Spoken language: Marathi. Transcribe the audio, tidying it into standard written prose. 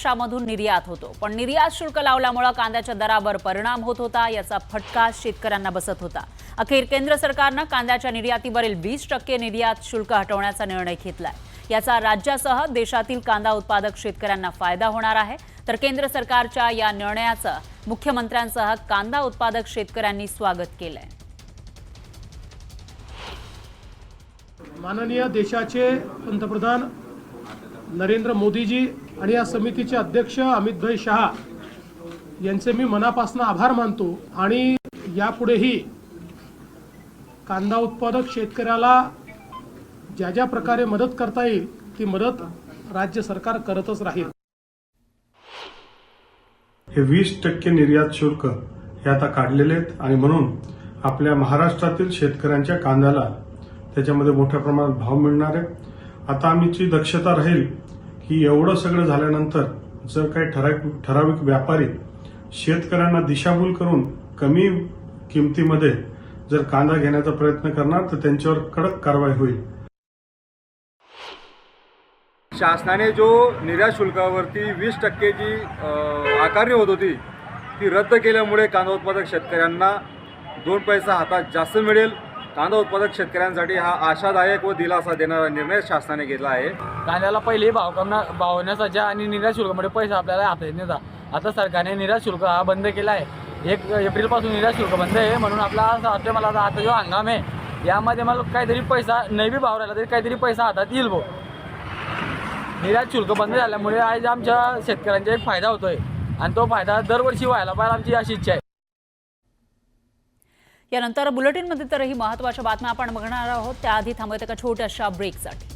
महाराष्ट्रामधून निर्यात होतो, पण निर्यात शुल्क लावल्यामुळे कांद्याच्या दरावर परिणाम होत होता। याचा फटका शेतकऱ्यांना बसत होता। अखेर केंद्र सरकारने कांद्याच्या निर्यातीवरील 20% निर्यात शुल्क हटवण्याचा निर्णय घेतलाय। याचा राज्यासह देशातील कांदा उत्पादक शेतकऱ्यांना फायदा होणार आहे। तर केंद्र सरकारच्या या निर्णयाचं मुख्यमंत्र्यांसह कांदा उत्पादक शेतकऱ्यांनी स्वागत केलंय। माननीय देशाचे पंतप्रधान नरेंद्र मोदीजी आणि या समितीचे अध्यक्ष अमितभाई शहा यांचे मी मनापासून आभार मानतो आणि यापुढेही कांदा उत्पादक शेतकऱ्याला ज्या ज्या प्रकारे मदत करता येईल ती मदत राज्य सरकार करतच राहील। हे 20% निर्यात शुल्क हे आता काढलेले आहेत आणि म्हणून आपल्या महाराष्ट्रातील शेतकऱ्यांच्या कांद्याला त्याच्यामध्ये मोठ्या प्रमाणात भाव मिळणार आहे। आता आमची दक्षता राहील की एवढं सगळं झाल्यानंतर जर काही ठराविक व्यापारी शेतकऱ्यांना दिशाभूल करून कमी किमतीमध्ये जर कांदा घेण्याचा प्रयत्न करणार तर त्यांच्यावर कडक कारवाई होईल। शासनाने जो निर्यात शुल्कावरती 20% जी आकारणी होत होती ती रद्द केल्यामुळे कांदा उत्पादक शेतकऱ्यांना 2 पैसा हातात जास्त मिळेल। कांदा उत्पादक शेतकऱ्यांसाठी हा आशादायक व दिलासा देणारा निर्णय शासनाने घेतला आहे। कांद्याला पहिले भाव होण्यासाठी आणि निर्यात शुल्कामुळे पैसा आपल्याला हातात येत नव्हता। आता सरकारने निर्यात शुल्क हा बंद केला आहे। 1 एप्रिलपासून निर्यात शुल्क बंद आहे, म्हणून आपला असं वाटतं मला आता जो हंगाम आहे यामध्ये मला काहीतरी पैसा नाही बी भाव राहिला तरी काहीतरी पैसा हातात येईल भाऊ। निर्यात शुल्क बंद झाल्यामुळे आज आमच्या शेतकऱ्यांचा एक फायदा होतोय आणि तो फायदा दरवर्षी व्हायला पाहिजे, आमची अशी इच्छा आहे। यानंतर बुलेटिनमध्ये तरही महत्त्वाच्या बातम्या आपण बघणार आहोत। त्याआधी थांबूयात एका छोट्याशा ब्रेकसाठी।